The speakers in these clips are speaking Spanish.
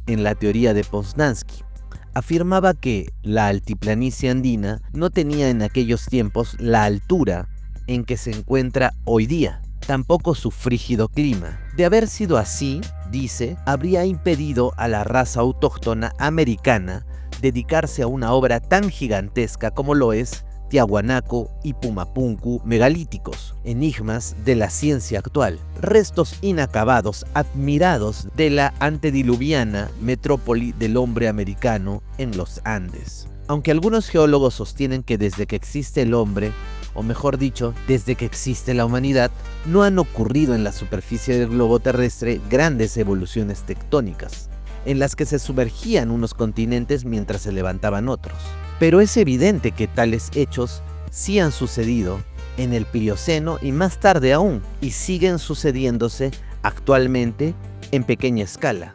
en la teoría de Poznański. Afirmaba que la altiplanicie andina no tenía en aquellos tiempos la altura en que se encuentra hoy día, tampoco su frígido clima. De haber sido así, dice, habría impedido a la raza autóctona americana dedicarse a una obra tan gigantesca como lo es Tiahuanaco y Pumapunku megalíticos, enigmas de la ciencia actual, restos inacabados admirados de la antediluviana metrópoli del hombre americano en los Andes. Aunque algunos geólogos sostienen que desde que existe el hombre, o mejor dicho, desde que existe la humanidad, no han ocurrido en la superficie del globo terrestre grandes evoluciones tectónicas, en las que se sumergían unos continentes mientras se levantaban otros. Pero es evidente que tales hechos sí han sucedido en el Plioceno y más tarde aún, y siguen sucediéndose actualmente en pequeña escala.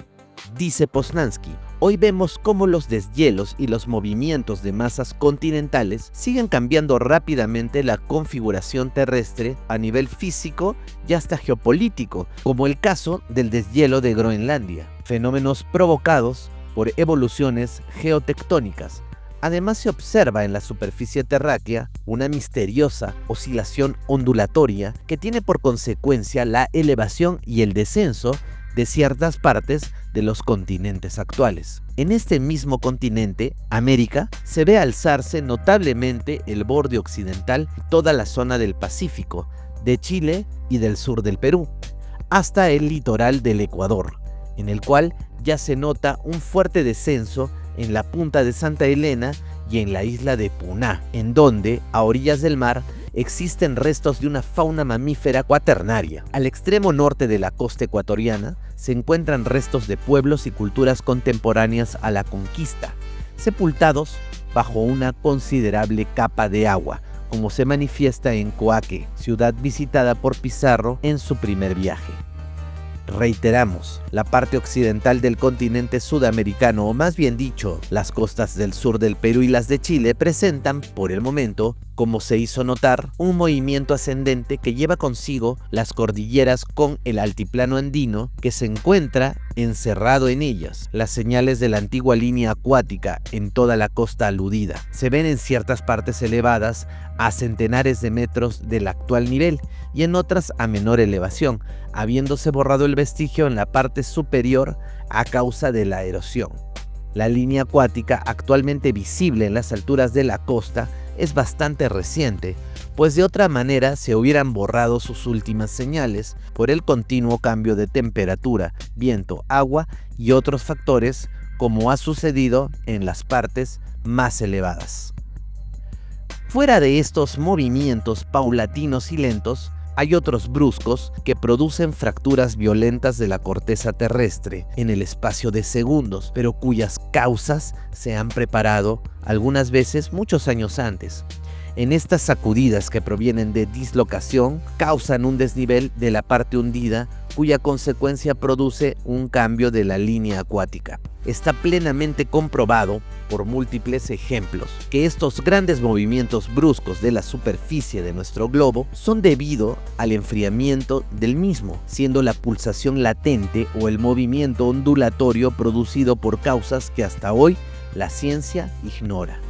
Dice Poznański, hoy vemos cómo los deshielos y los movimientos de masas continentales siguen cambiando rápidamente la configuración terrestre a nivel físico y hasta geopolítico, como el caso del deshielo de Groenlandia, fenómenos provocados por evoluciones geotectónicas. Además, se observa en la superficie terráquea una misteriosa oscilación ondulatoria que tiene por consecuencia la elevación y el descenso de ciertas partes de los continentes actuales. En este mismo continente, América, se ve alzarse notablemente el borde occidental y toda la zona del Pacífico, de Chile y del sur del Perú, hasta el litoral del Ecuador, en el cual ya se nota un fuerte descenso en la punta de Santa Elena y en la isla de Puná, en donde, a orillas del mar, existen restos de una fauna mamífera cuaternaria. Al extremo norte de la costa ecuatoriana se encuentran restos de pueblos y culturas contemporáneas a la conquista, sepultados bajo una considerable capa de agua, como se manifiesta en Coaque, ciudad visitada por Pizarro en su primer viaje. Reiteramos, la parte occidental del continente sudamericano, o más bien dicho, las costas del sur del Perú y las de Chile, presentan, por el momento, como se hizo notar, un movimiento ascendente que lleva consigo las cordilleras con el altiplano andino que se encuentra encerrado en ellas. Las señales de la antigua línea acuática en toda la costa aludida se ven en ciertas partes elevadas a centenares de metros del actual nivel y en otras a menor elevación, habiéndose borrado el vestigio en la parte superior a causa de la erosión. La línea acuática actualmente visible en las alturas de la costa es bastante reciente, pues de otra manera se hubieran borrado sus últimas señales por el continuo cambio de temperatura, viento, agua y otros factores, como ha sucedido en las partes más elevadas. Fuera de estos movimientos paulatinos y lentos, hay otros bruscos que producen fracturas violentas de la corteza terrestre en el espacio de segundos, pero cuyas causas se han preparado algunas veces muchos años antes. En estas sacudidas que provienen de dislocación, causan un desnivel de la parte hundida, cuya consecuencia produce un cambio de la línea acuática. Está plenamente comprobado por múltiples ejemplos que estos grandes movimientos bruscos de la superficie de nuestro globo son debido al enfriamiento del mismo, siendo la pulsación latente o el movimiento ondulatorio producido por causas que hasta hoy la ciencia ignora.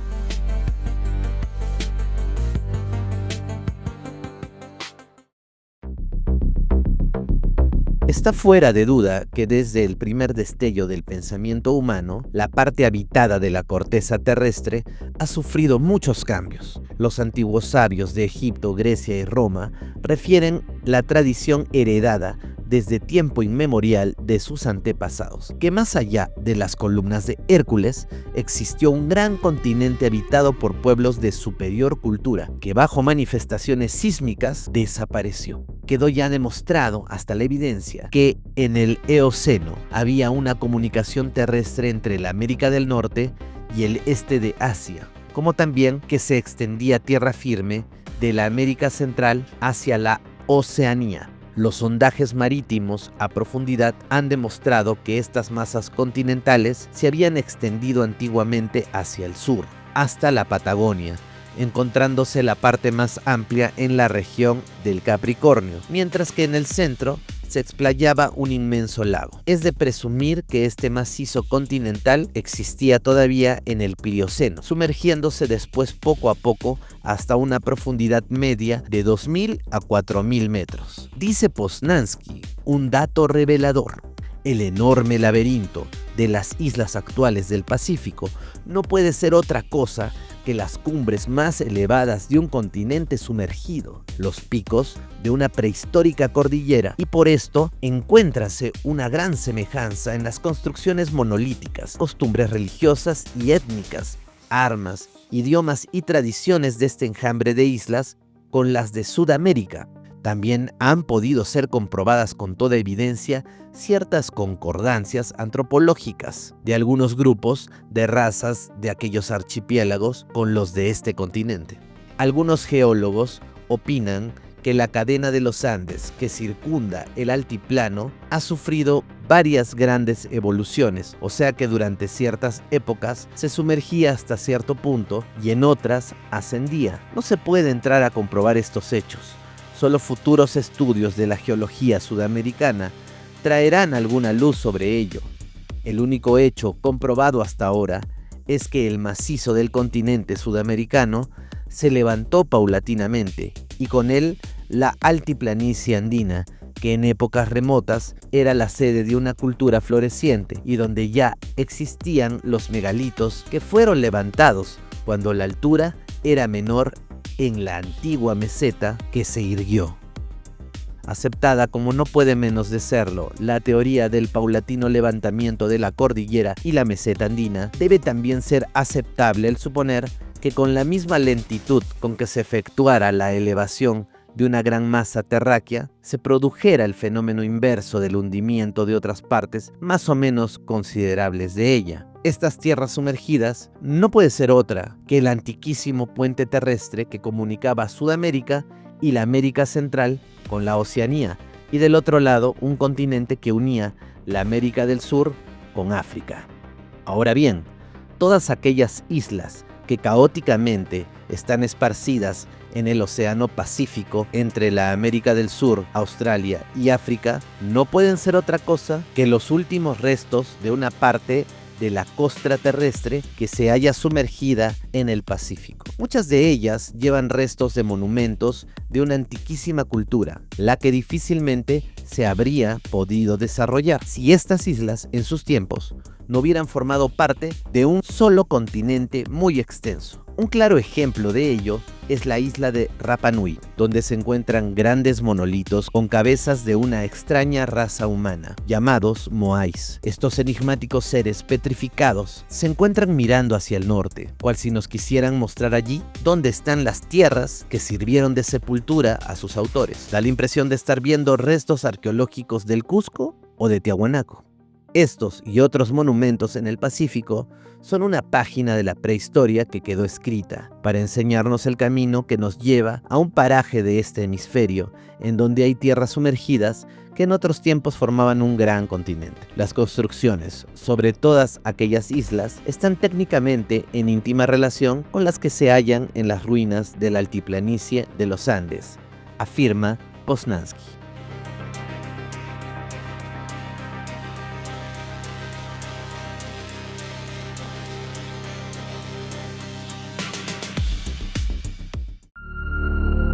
Está fuera de duda que desde el primer destello del pensamiento humano, la parte habitada de la corteza terrestre ha sufrido muchos cambios. Los antiguos sabios de Egipto, Grecia y Roma refieren la tradición heredada desde tiempo inmemorial de sus antepasados, que más allá de las columnas de Hércules, existió un gran continente habitado por pueblos de superior cultura, que bajo manifestaciones sísmicas desapareció. Quedó ya demostrado hasta la evidencia que en el Eoceno había una comunicación terrestre entre la América del Norte y el este de Asia, como también que se extendía tierra firme de la América Central hacia la Oceanía. Los sondajes marítimos a profundidad han demostrado que estas masas continentales se habían extendido antiguamente hacia el sur, hasta la Patagonia, encontrándose la parte más amplia en la región del Capricornio, mientras que en el centro se explayaba un inmenso lago. Es de presumir que este macizo continental existía todavía en el Plioceno, sumergiéndose después poco a poco hasta una profundidad media de 2.000 a 4.000 metros. Dice Poznański un dato revelador: el enorme laberinto de las islas actuales del Pacífico no puede ser otra cosa que las cumbres más elevadas de un continente sumergido, los picos de una prehistórica cordillera, y por esto encuéntrase una gran semejanza en las construcciones monolíticas, costumbres religiosas y étnicas, armas, idiomas y tradiciones de este enjambre de islas con las de Sudamérica. También han podido ser comprobadas con toda evidencia ciertas concordancias antropológicas de algunos grupos de razas de aquellos archipiélagos con los de este continente. Algunos geólogos opinan que la cadena de los Andes que circunda el altiplano ha sufrido varias grandes evoluciones, o sea que durante ciertas épocas se sumergía hasta cierto punto y en otras ascendía. No se puede entrar a comprobar estos hechos. Solo futuros estudios de la geología sudamericana traerán alguna luz sobre ello. El único hecho comprobado hasta ahora es que el macizo del continente sudamericano se levantó paulatinamente y con él la altiplanicie andina, que en épocas remotas era la sede de una cultura floreciente y donde ya existían los megalitos que fueron levantados cuando la altura era menor en la antigua meseta que se irguió. Aceptada como no puede menos de serlo la teoría del paulatino levantamiento de la cordillera y la meseta andina, debe también ser aceptable el suponer que con la misma lentitud con que se efectuara la elevación de una gran masa terráquea, se produjera el fenómeno inverso del hundimiento de otras partes más o menos considerables de ella. Estas tierras sumergidas no puede ser otra que el antiquísimo puente terrestre que comunicaba Sudamérica y la América Central con la Oceanía, y del otro lado un continente que unía la América del Sur con África. Ahora bien, todas aquellas islas que caóticamente están esparcidas en el Océano Pacífico entre la América del Sur, Australia y África no pueden ser otra cosa que los últimos restos de una parte de la costra terrestre que se halla sumergida en el Pacífico. Muchas de ellas llevan restos de monumentos de una antiquísima cultura, la que difícilmente se habría podido desarrollar si estas islas en sus tiempos no hubieran formado parte de un solo continente muy extenso. Un claro ejemplo de ello es la isla de Rapa Nui, donde se encuentran grandes monolitos con cabezas de una extraña raza humana, llamados moais. Estos enigmáticos seres petrificados se encuentran mirando hacia el norte, cual si nos quisieran mostrar allí dónde están las tierras que sirvieron de sepultura a sus autores. Da la impresión de estar viendo restos arqueológicos del Cusco o de Tiahuanaco. Estos y otros monumentos en el Pacífico son una página de la prehistoria que quedó escrita para enseñarnos el camino que nos lleva a un paraje de este hemisferio en donde hay tierras sumergidas que en otros tiempos formaban un gran continente. Las construcciones sobre todas aquellas islas están técnicamente en íntima relación con las que se hallan en las ruinas de la altiplanicie de los Andes, afirma Poznański.